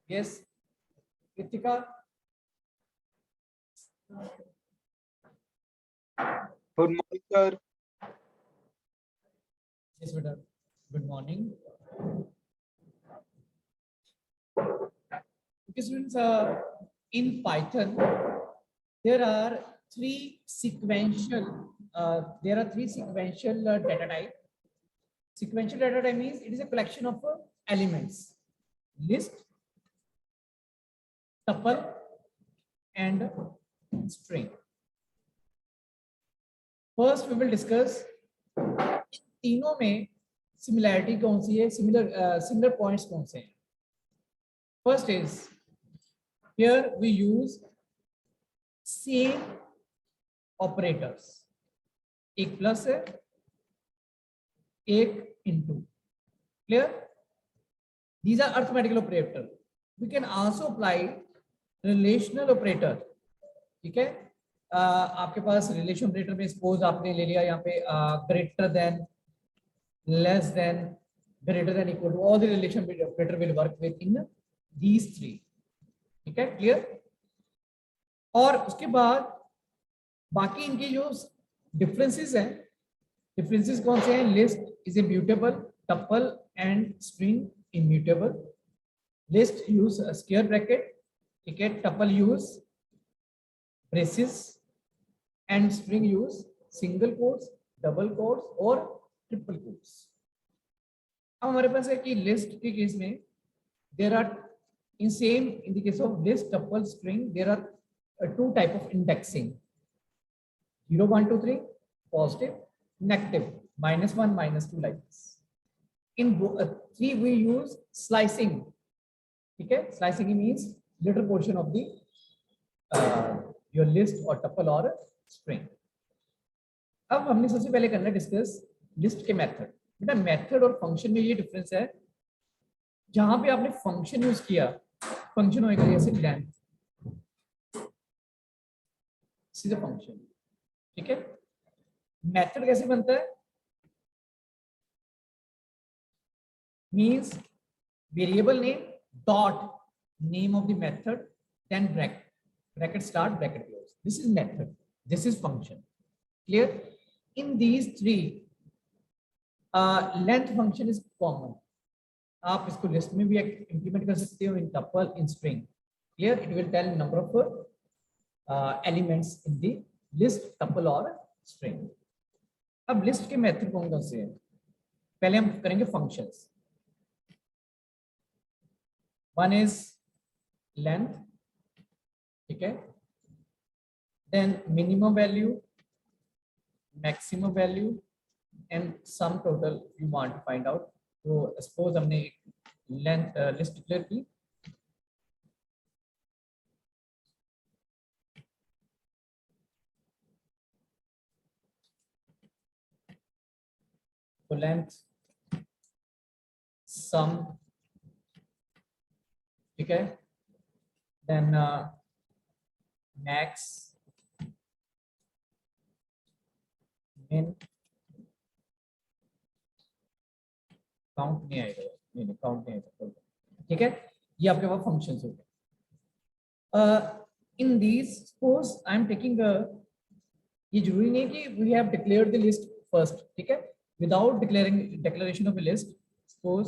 Yes Kritika. Good morning sir. Yes बेटा, good morning. Okay, students, in Python there are three sequential data type. Sequential data type means it is a collection of elements: list, tuple and string. First we will discuss तीनों में similarity कौन सी है, similar points कौन से हैं. First is here we use same operators. एक plus है, एक into. Clear? These are arithmetical operator. We can also apply relational operator. ठीक है, आपके पास रिलेशन ऑपरेटर में सपोज आपने ले लिया यहाँ पे greater than, less than, greater than, equal to. All the relation operator will work with in these three. ठीक है, क्लियर? और उसके बाद बाकी इनके जो डिफरेंसेस हैं, डिफरेंसेस कौन से हैं? List is immutable, tuple and string immutable. List use square bracket, ठीक है, tuple use braces and string use single quotes, double quotes और ट्रिपल कोट्स. अब हमारे पास है कि लिस्ट के केस में there are in the case of list, tuple, string, there are two type of indexing: 0, 1, 2, 3, positive, negative, -1, -2, like this. In 3 we use slicing. Okay, slicing means little portion of the your list or tuple or string. अब हमने सबसे पहले करना discuss list के method. बेटा method और function में ये डिफरेंस है. जहां पे आपने फंक्शन यूज किया, फंक्शन होएगा जैसे लेंथ, सीधे फंक्शन. ठीक है, मेथड कैसे बनता है? Means variable name dot name of the method then bracket, bracket start, bracket close. This is method, this is function. Clear? In these three length function is common. आप इसको list में भी implement कर सकते हो, in tuple, in string. Clear? It will tell number of elements in the list, tuple और string. अब list के मेथड कौन कौन से हैं? पहले हम करेंगे फंक्शंस. वन इज लेंथ, ठीक है, then minimum value, maximum value and sum total you want to find out. तो सपोज हमने लेंथ लिस्ट डिक्लेयर की, तो लेंथ सम, ठीक है, देन मैक्स, मिन, काउंट नहीं आएगा, नहीं काउंट नहीं आएगा. ठीक है, ये आपके पास फंक्शंस हो गए. In these suppose I am taking, ये जरूरी नहीं कि we have declared the list first. ठीक है, without declaring declaration of a list, suppose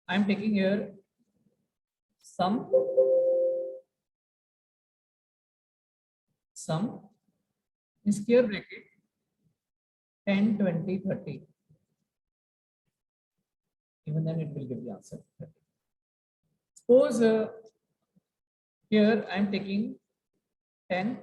I am taking here sum in square bracket 10, 20, 30. Even then it will give the answer 30. Suppose here I am taking 10,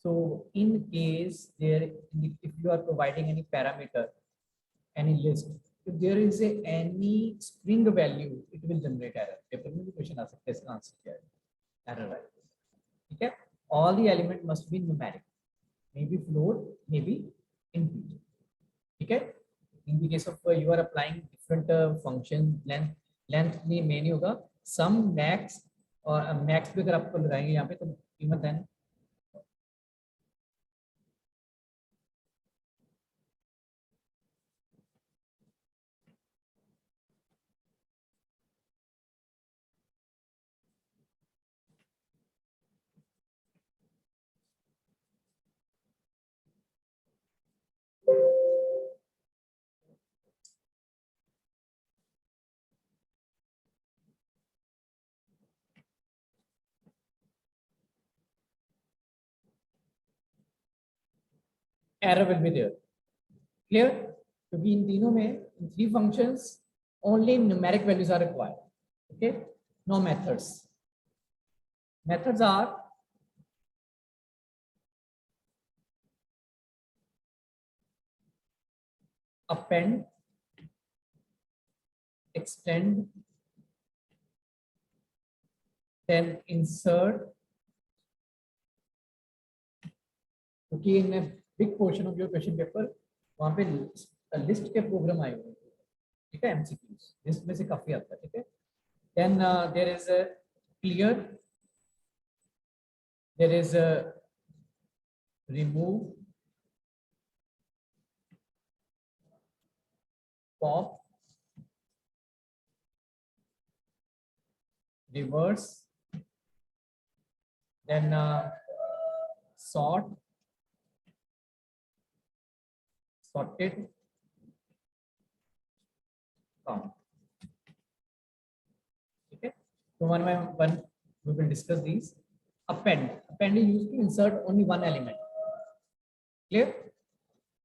so in case there, if you are providing any parameter, any list, if there is any string value, it will generate error. Paper में भी question आ सकता है, इसका answer क्या है? Error है. ठीक है, all the element must be numeric, maybe float, maybe integer. ठीक है, in the case of you are applying different function length में नहीं होगा sum max और max भी अगर आपको लगाएंगे यहाँ पे तो even then error will be there. Clear? क्योंकि इन तीनों में in three functions only numeric values are required. Okay, no methods. Methods are append, extend, then insert. क्योंकि in big portion of your question paper वहां पे list के programme आए हुए हैं, ठीक है, एमसीक्यूज लिस्ट में से काफी आता है, ठीक है. Then there is a clear, there is a remove, pop, reverse, then sort, sorted, count. Okay, so one by one we will discuss these. Append is used to insert only one element. Clear?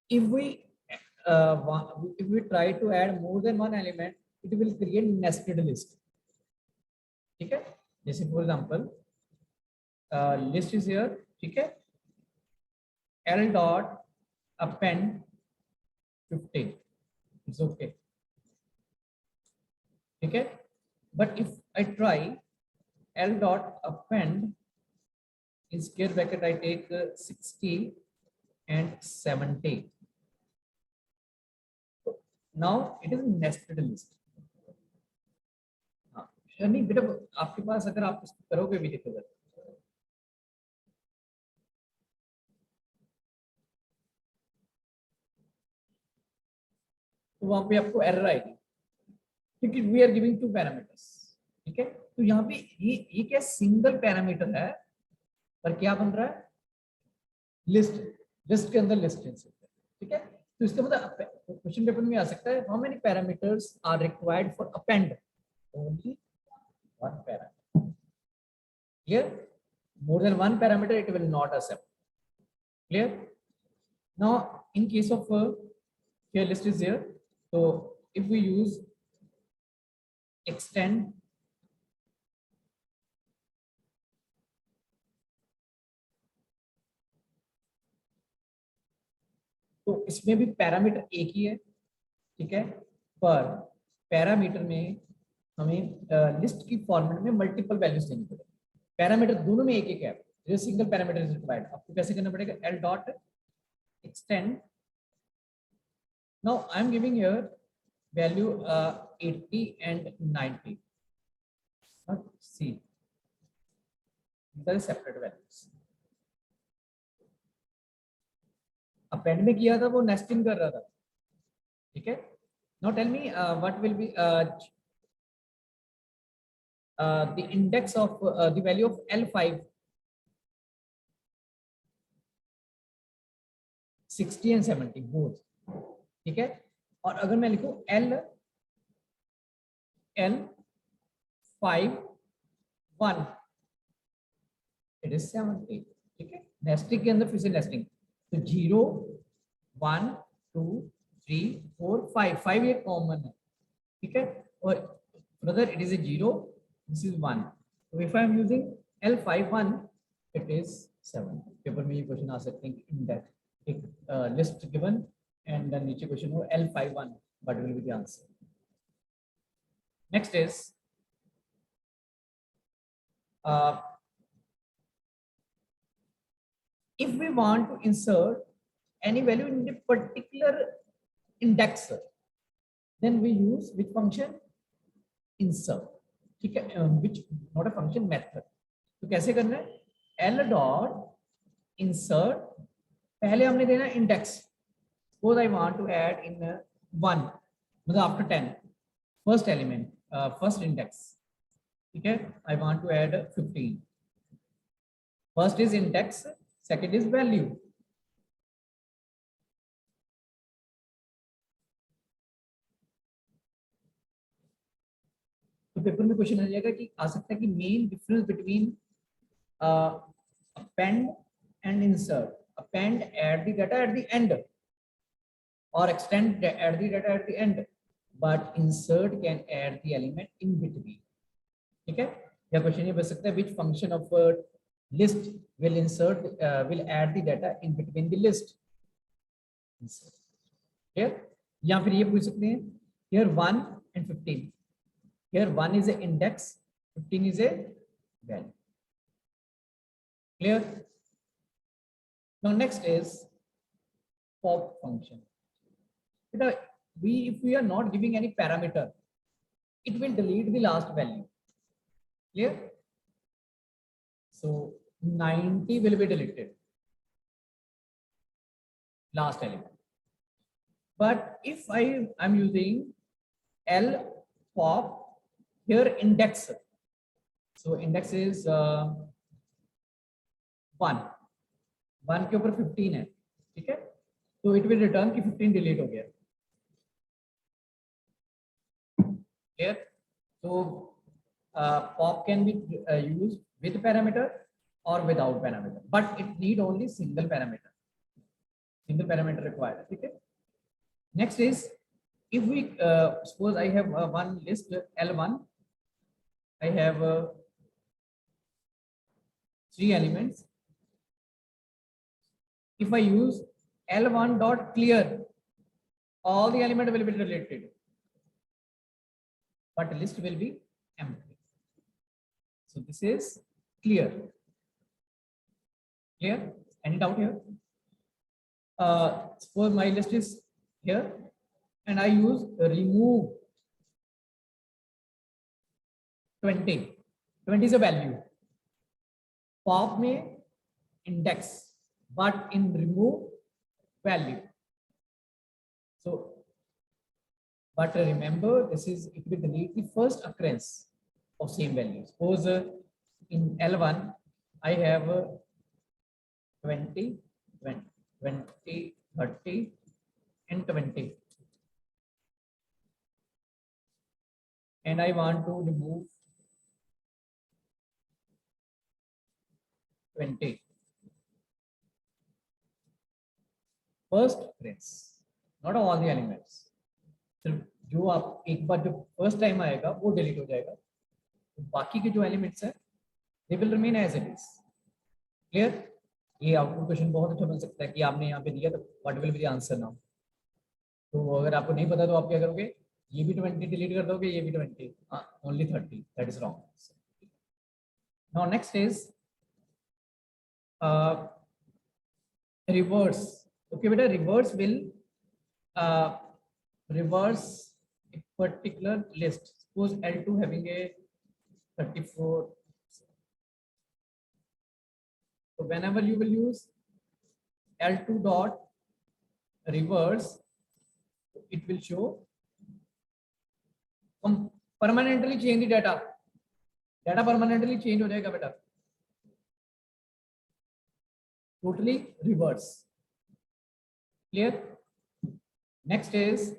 If we try to add more than one element, it will create nested list. ठीक है, जैसे for example list is here, ठीक है, L dot append 15, it's okay, ठीक है. But if I try L dot append in square bracket, I take 60 and 70. Now it is nested list. हाँ, नहीं बेटा, आपके पास अगर आप इसको करोगे भी देखोगे तो वहां पे आपको एरर आएगी क्योंकि we are giving two parameters. ठीक है, तो यहाँ पे ये क्या सिंगल पैरामीटर है पर क्या बन रहा है, लिस्ट. लिस्ट के अंदर लिस्ट है, ठीक है. तो इसका मतलब क्वेश्चन पेपर में आ सकता है how many parameters are required for append, only one parameter. Clear? More than one parameter it will not accept. Clear? Now in case of here list is there, so if we use extend, तो इसमें भी parameter एक ही है, ठीक है, पर parameter में हमें लिस्ट की फॉर्मेट में मल्टीपल वैल्यूज देनी पड़ेगी. पैरामीटर दोनों में एक एक है, जो सिंगल पैरामीटर इज रिक्वायर्ड. आपको कैसे करना पड़ेगा, L dot extend. Now I am giving here value 80 and 90. Not C. These are separate values. Append में किया था वो nesting कर रहा था, ठीक है. Now tell me what will be the index of the value of L5. 60 and 70 both. ठीक है, और अगर मैं लिखूं L 5 1 इट इज 70. ठीक है, नेस्टिंग के अंदर फिर से नेस्टिंग, तो 0 1 2 3 4 5 5 ये कॉमन है, ठीक है, और brother it is a 0, this is 1. तो if I am using L51 it is 7. Paper में ये क्वेश्चन आ सकते हैं, इंडेक्स एक लिस्ट गिवन and then नीचे क्वेश्चन हो L51, what will be the answer. Next is if we want to insert any value in a particular index, then we use which function? Insert. ठीक है, which not a function, method. तो कैसे करना है? L dot insert, पहले हमने देना index. Suppose I want to add in 1, मतलब after 10, first element, first index. ठीक है, I want to add 15. First is index, second is value. तो पेपर में क्वेश्चन आ जाएगा कि आ सकता है कि main difference between append and insert. Append add the data at the end or extend add the data at the end, but insert can add the element in between. ठीक है, या question ये बन सकता है which function of a list will insert will add the data in between the list. Here, या फिर ये पूछ सकते हैं here 1 and 15. Here 1 is an index, 15 is a value. Clear? Now next is pop function. If we are not giving any parameter, it will delete the last value. Clear? So 90 will be deleted, last element. But if I am using L pop, here index, so index is 1 के ऊपर 15 है, ठीक है, तो it will return कि 15 delete हो गया. Clear? So pop can be used with parameter or without parameter, but it need only single parameter required. ठीक है. Next is, if we suppose I have one list L1, I have 3 elements. If I use L1 dot clear, all the elements will be deleted, but the list will be empty. So this is clear. Clear? Any doubt here? Suppose my list is here, and I use remove 20. 20 is a value. Pop में index, but in remove value. So, but remember, this is, it will delete the first occurrence of same value. Suppose in L1 I have 20, 20, 30, and 20, and I want to remove 20. First occurrence, not all the elements. सिर्फ जो आप एक बार जो first time आएगा वो delete हो जाएगा, तो बाकी के जो एलिमेंट्स हैं they will remain as it is. Clear? ये आउटपुट क्वेश्चन बहुत अच्छा बन सकता है कि आपने यहाँ पे दिया तो what will be the answer now. तो अगर आपको नहीं पता तो आप क्या करोगे, ये भी 20 डिलीट कर दोगे, ये भी 20, only 30, that is wrong. Now next is reverse. Okay बेटा, reverse will reverse a particular list. Suppose L2 having a 34. So whenever you will use L2 dot reverse, it will show permanently change the data. Data permanently change हो जाएगा बेटा. Totally reverse. Clear? Next is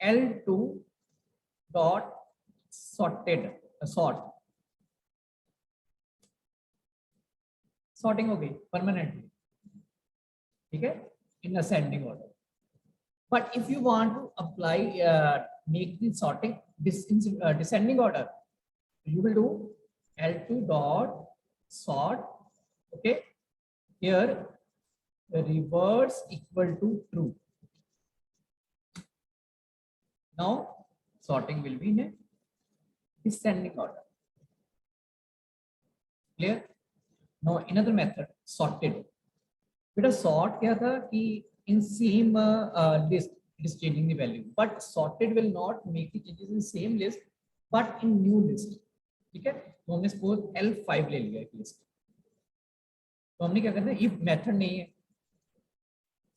L2 dot sorted, sort. Sorting हो गई permanently, ठीक है, in ascending order. But if you want to apply make the sorting descending order, you will do L2 dot sort. Okay, here reverse equal to true. Now sorting will be in a descending order. Clear? Now another method, sorted. बेटा sort क्या था कि in same list it is changing the value, but sorted will not make the changes in same list but in new list. ठीक है, तो हमने suppose L5 ले लिया एक लिस्ट, तो हमने क्या करना है, if मेथड नहीं है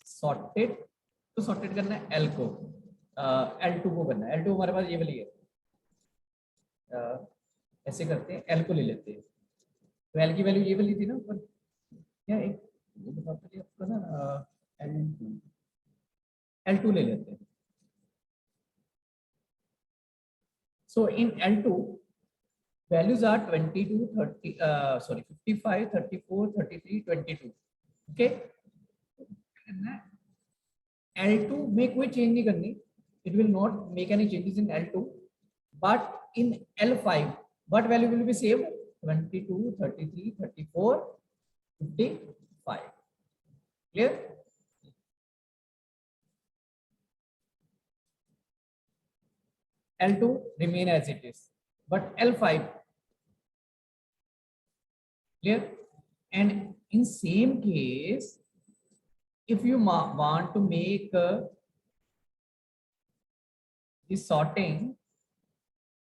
sorted तो sorted करना है L को, L2 को करना है, L2 हमारे पास ये वाली है, ऐसे करते हैं L को ले लेते हैं, तो L की वैल्यू ये वाली थी ना ऊपर, क्या एक बताते हैं आपको ना, L2 ले लेते हैं. So in L2 values are 22, 30, 55, 34, 33, 22. Okay. L2 में कोई चेंज नहीं करनी. It will not make any changes in L2, but in L5, what value will be saved? 22, 33, 34, 55. Clear? L2 remain as it is, but L5 clear. And in same case, if you want to make the sorting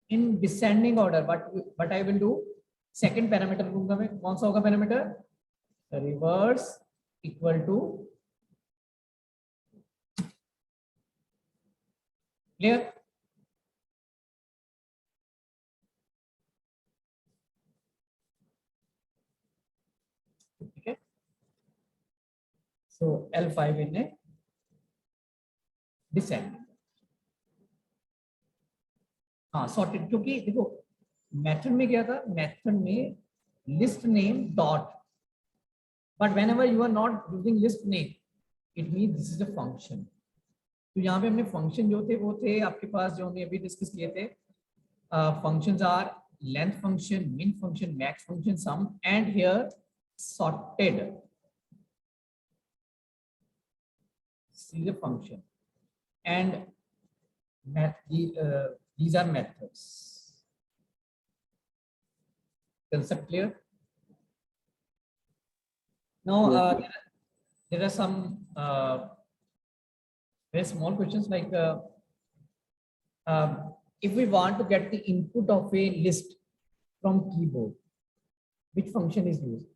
in descending order, what I will do, second parameter लूंगा मैं, कौन सा होगा parameter? Reverse equal to clear. Okay. So L5 in a descending. हाँ sorted, क्योंकि देखो method में क्या था, मेथड में list name dot, but whenever you are not using list name it mean this is a function. तो यहाँ पे हमने फंक्शन जो थे वो थे आपके पास, जो हमने अभी डिस्कस किए थे. Functions are length function, min function, max function, sum, and here sorted is a function, and these are methods. Concept clear? Now there are some very small questions like if we want to get the input of a list from keyboard, which function is used?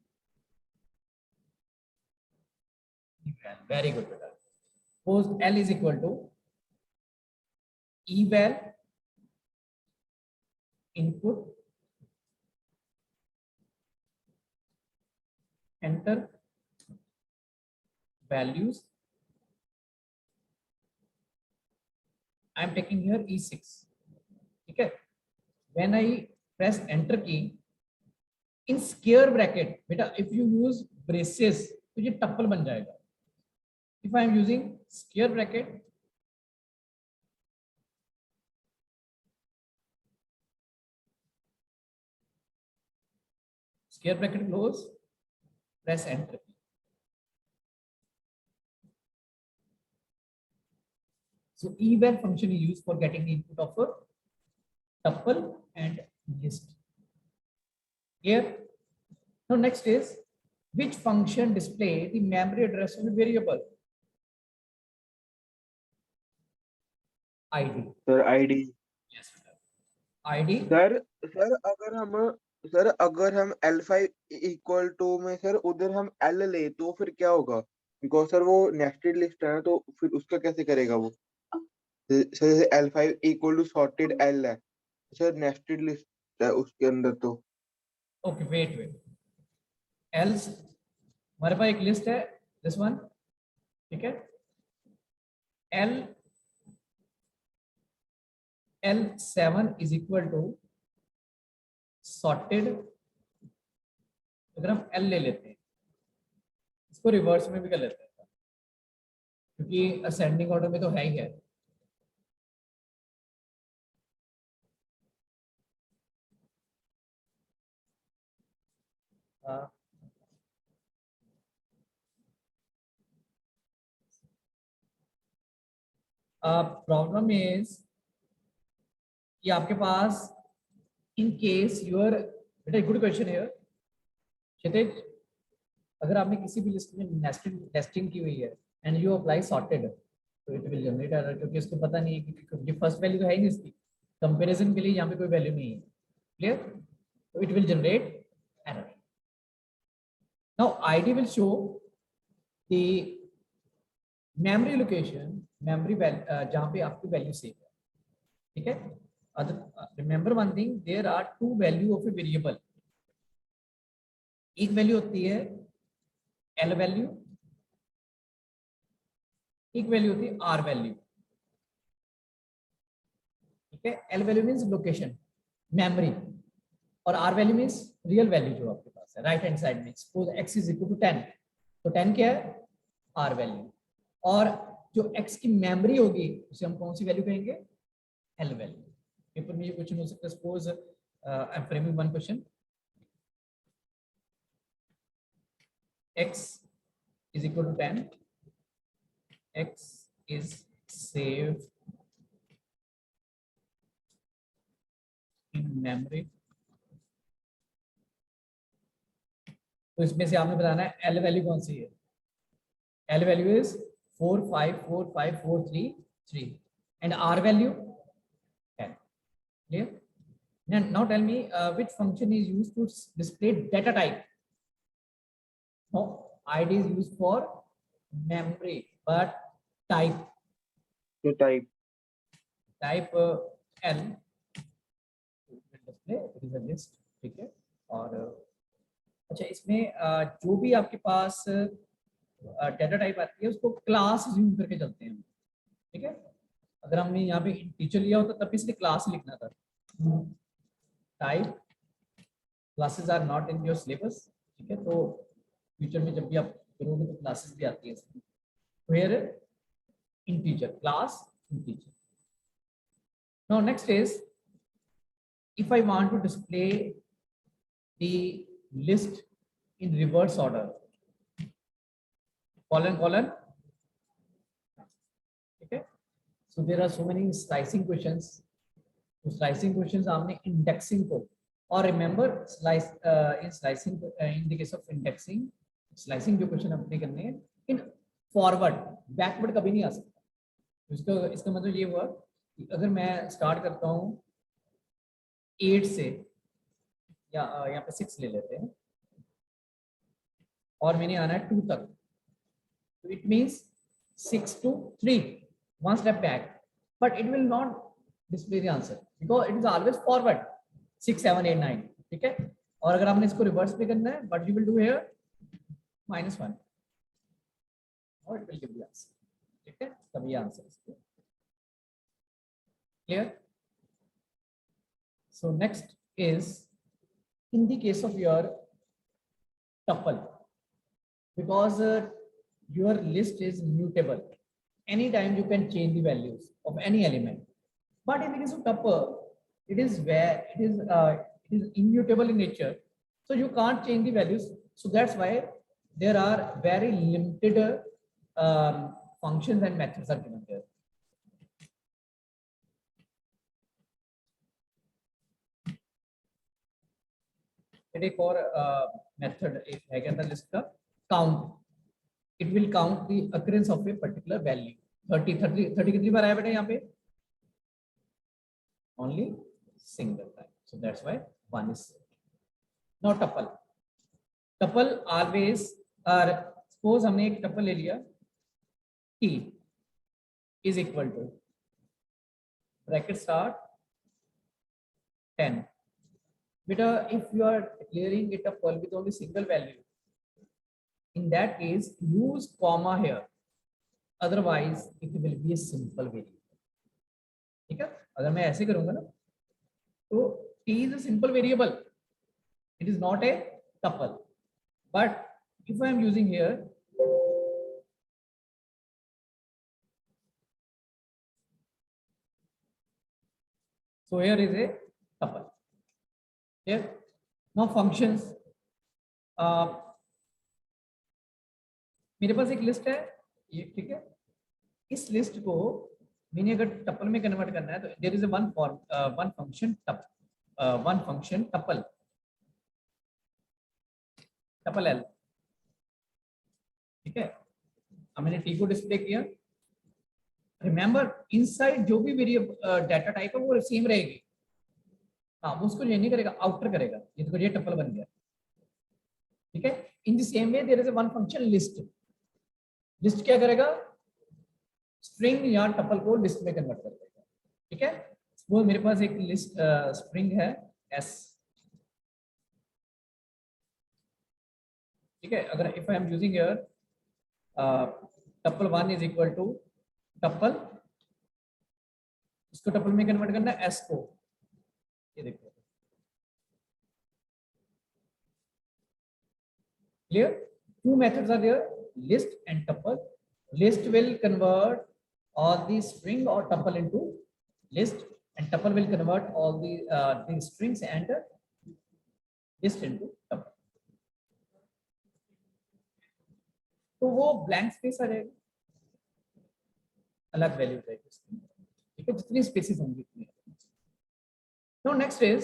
Very good. Suppose L is equal to eval input enter values. I am taking here E6. Okay. When I press enter key in square bracket, beta, if you use braces तो ये टप्पल बन जाएगा. If I am using square bracket, square bracket close, press enter. So eval function is used for getting the input of a tuple and list. Here, now next is which function display the memory address of the variable? ID. Sir, ID. Yes. ID. Sir अगर हम L5 equal to में sir उधर हम L ले तो फिर क्या होगा? बिकॉज सर वो नेस्टेड लिस्ट है ना, तो फिर उसका कैसे करेगा वो? Sir L5 equal to sorted L है सर, नेस्टेड लिस्ट है उसके अंदर तो. ओके वेट एल्स हमारे पास एक लिस्ट है दिस वन, ठीक है. L7 is equal to sorted. अगर हम L ले लेते हैं, इसको रिवर्स में भी कर लेते हैं क्योंकि असेंडिंग ऑर्डर में तो है ही है. प्रॉब्लम इज कि आपके पास इन केस यूर, बेटा गुड क्वेश्चन है क्षितिज, अगर आपने किसी भी लिस्ट में नेस्टिंग की हुई है एंड यू अप्लाई सॉर्टेड, तो इट विल जनरेट एरर, क्योंकि इसको पता नहीं है क्योंकि फर्स्ट वैल्यू तो है ही नहीं इसकी, कंपैरिजन के लिए यहाँ पे कोई वैल्यू नहीं है। क्लियर? तो it will generate error. Now ID will show the memory location, memory जहाँ पे आपकी वैल्यू सेव है। ठीक है? Remember one thing, there are two value of a variable. एक वैल्यू होती है एल वैल्यू, एक वैल्यू होती है आर वैल्यू। ठीक है? L value means location, memory, और R value means real value जो आपके पास है राइट हैंड साइड में। Suppose x is equal to 10, तो 10 क्या है? R value. और जो एक्स की मेमोरी होगी उसे हम कौन सी वैल्यू कहेंगे? L value. पेपर में ये क्वेश्चन हो सकता है, suppose I am framing one question, x is equal to 10, x is saved in memory। तो इसमें से आपने बताना है एल वैल्यू कौन सी है। L value is 4545433 and R value 10। Clear? Now tell me which function is used to display data type? No, id is used for memory, but type तो type L display, it is a list. ठीक है? और अच्छा, इसमें जो भी आपके पास data type आती है उसको क्लास यूज करके चलते हैं। ठीक है? अगर हमने यहाँ पे टीचर लिया होता तब इसलिए क्लास लिखना था। Type classes are not in your syllabus. ठीक है? तो फ्यूचर में जब भी आप करोगे तो क्लासेस भी आती है इसमें। तो here integer, class integer. Now next is, if I want to display the list in reverse order, colon, okay, so there are so many slicing questions। तो slicing questions हमने indexing को, और remember slice in slicing in the case of indexing, slicing जो question अपने करने हैं in forward, backward कभी नहीं आ सकता। इसका मतलब ये हुआ कि अगर मैं स्टार्ट करता हूँ 8 से, या यहाँ पे 6 ले लेते हैं, और मैंने आना है 2 तक, तो it means 6 to 3, one step back, but it will not display the answer because it is always forward 6 7 8 9। ठीक है? और अगर आपने इसको रिवर्स में करना है, but you will do here -1 और it will give the answer। ठीक है? तभी आंसर इसको। Clear? So next is in the case of your tuple, because your list is mutable, anytime you can change the values of any element, but in the case of tuple it is immutable in nature, so you can't change the values, so that's why there are very limited functions and methods are given there। एक और method एक है क्या था list का, count. It will count the occurrence of a particular value. 30 कितनी बार आया बेटा यहाँ पे? Only single time, so that's why 1 is. Now tuple, tuple always are, suppose हमने एक टपल ले लिया, t is equal to bracket start 10। Beta, if you are declaring it a tuple with only single value, in that case use comma here, otherwise it will be a simple variable। ठीक है? अगर मैं ऐसे करूंगा ना, तो t is a simple variable, it is not a tuple, but if I am using here so here is a tuple। Now functions, मेरे पास एक लिस्ट है ये। ठीक है? इस लिस्ट को मैंने अगर टपल में कन्वर्ट करना है, तो there is one function tuple L. ठीक है? अब मैंने टी को डिस्प्ले किया, रिमेंबर इनसाइड जो भी वेरिएबल डाटा टाइप है वो सेम रहेगी। हाँ, वो उसको ये नहीं करेगा, आउटर करेगा। ये देखो ये टपल बन गया, ठीक है। In the same way there is one function list. List क्या करेगा, स्ट्रिंग या टपल को लिस्ट में कन्वर्ट कर देगा, ठीक है। वो मेरे पास एक लिस्ट स्ट्रिंग है s, ठीक है। अगर if I am using here tuple 1 is equal to tuple, इसको टपल में कन्वर्ट करना है s को, ये देखो clear. Two methods are there, list and tuple. List will convert all the string or tuple into list, and tuple will convert all the strings and list into tuple. तो वो blank space आ जाएगा, अलग value जाएगी उसकी, ठीक है। जितनी spaces होंगी उतनी। Now next is,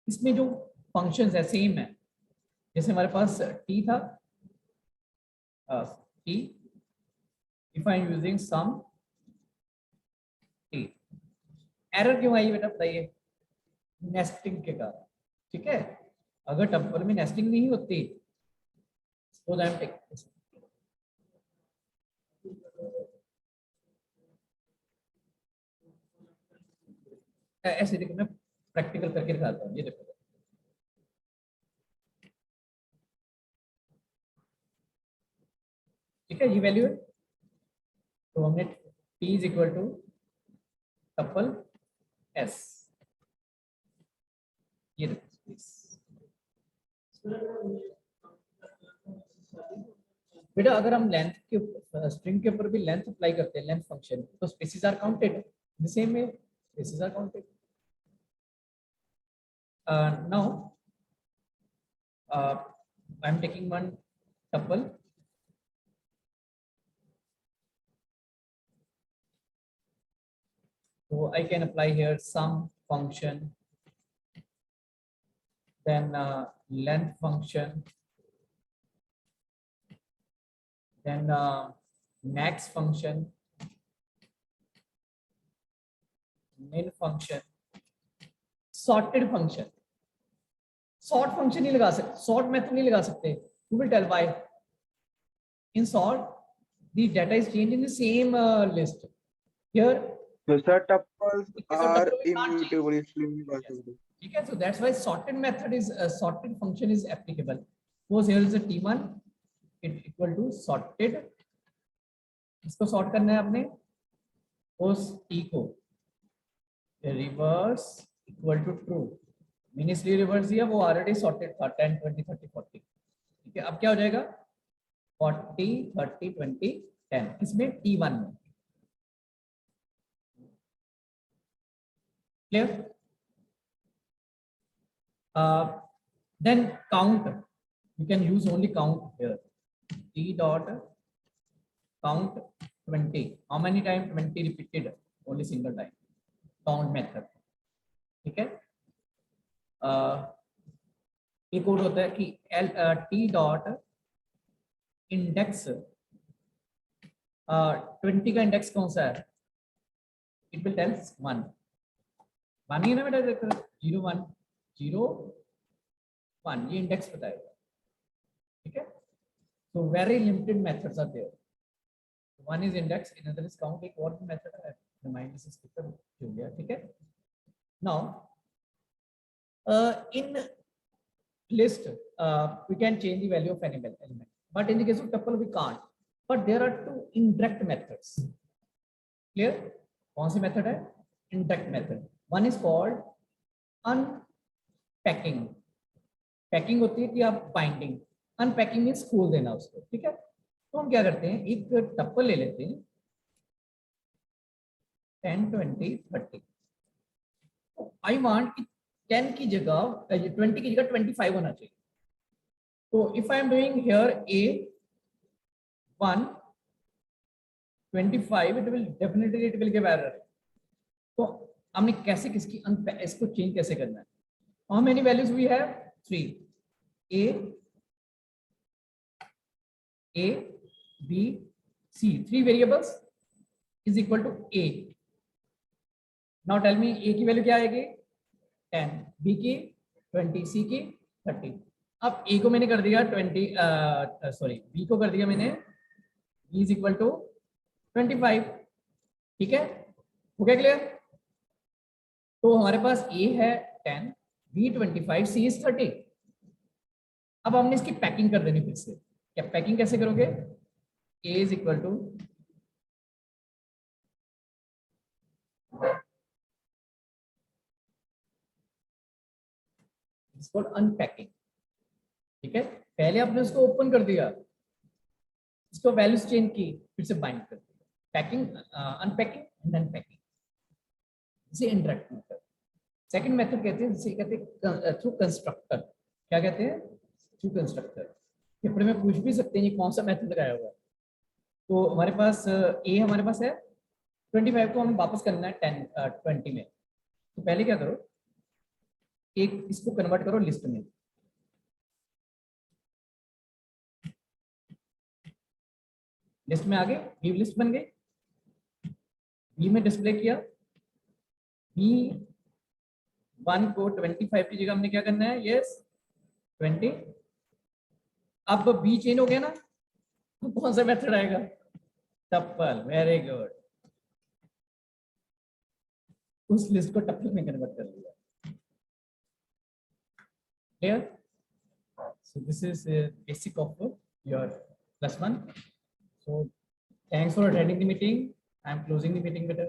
इसमें जो फंक्शंस है सेम है, जैसे हमारे पास t था, t if I am using sum t, error क्यों आई बेटा बताइए, नेस्टिंग के कारण, ठीक है। अगर टपल में नेस्टिंग नहीं होती तो आई एम टेकिंग, ऐसे देखो मैं प्रैक्टिकल करके दिखाता हूँ, ये देखो ठीक है, ये वैल्यू है। तो हमने t is equal to tuple s, ये देखो बेटा। अगर हम लेंथ के स्ट्रिंग के ऊपर भी लेंथ अप्लाई करते हैं, लेंथ फंक्शन, तो spaces are counted the same way, spaces are counted. Now I am taking one tuple, so I can apply here sum function, then length function, then max function, min function, sorted function. Sort function नहीं लगा सकते, sort method नहीं लगा सकते. You will tell why. In sort, the data is changed in the same list. Here, So sir, tuples because of are tuple we can't change. immutable, इसलिए नहीं कर सकते। ठीक है, so that's why sorted method is sorted function is applicable. Suppose here is a t1, it equal to sorted, इसको sort करना है आपने, उस t को रिवर्स इक्वल टू ट्रू, मैंने इसलिए रिवर्स दिया, वो ऑलरेडी सॉर्टेड था 10 20 30 40, ठीक है। अब क्या हो जाएगा 40 30 20 10, इसमें t1 में, clear. then count, you can use only count here, t dot count 20, how many time 20 repeated, only single time, count method, ठीक है। एक और होता है कि t dot इंडेक्स, 20 का इंडेक्स कौन सा है, इट विल टेल 1 1 ही ना बेटा, देखो 0 1 0 1, ये इंडेक्स बताएगा, ठीक है। so very limited methods are there, one is index, another is count, एक और भी मेथड है, रिमाइंड से स्किप हो गया, ठीक है। now in list we can change the value of any element, but in the case of tuple we can't, but there are two indirect methods, clear। कौन सी मेथड है, indirect method, one is called unpacking, packing होती है कि आप binding, unpacking means खोल देना उसको, ठीक है। तो हम क्या करते हैं, एक टप्पल ले लेते हैं 10 20 30, आई वांट 10 की जगह 20 की जगह 25 होना चाहिए। तो if I am doing here a 1 25, it will definitely it will give error. तो हमने कैसे किसकी इसको चेंज कैसे करना है, how many values we have 3, a b c, 3 variables, is equal to a. Now tell me a की value क्या आएगी 10, बी की 20, सी की 30। अब ए को मैंने कर दिया 20, सॉरी बी को कर दिया मैंने बी इज इक्वल टू 25। ठीक है, हो गया क्लियर? तो हमारे पास ए है 10, बी 25, सी इज 30। अब हमने इसकी पैकिंग कर देनी फिर से। क्या पैकिंग कैसे करोगे? ए इज इक्वल टू अनपैकिंग। ठीक है, पहले आपने उसको ओपन कर दिया, इसको वैल्यूज चेंज की, फिर से बाइंड कर दिया। Packing, unpacking and then packing, इसे इंटरेक्ट मेथड। सेकंड मेथड कहते हैं, जिसे कहते हैं थ्रू कंस्ट्रक्टर। क्या कहते हैं? Through constructor. पेपर में पूछ भी सकते हैं ये कौन सा मेथड लगाया हुआ है। तो हमारे पास ए हमारे पास है 25 को हमें वापस करना है 20 में। तो पहले क्या करो, एक इसको कन्वर्ट करो लिस्ट में। लिस्ट में आगे व्यू लिस्ट बन गई, बी में डिस्प्ले किया। बी 1 को 25 की जगह हमने क्या करना है? यस 20। अब बी चेंज हो गया ना, तो कौन सा मेथड आएगा? टप्पल। वेरी गुड, उस लिस्ट को टप्पल में कन्वर्ट कर दिया। Clear? So this is basic of your +1. So thanks for attending the meeting. I am closing the meeting, better.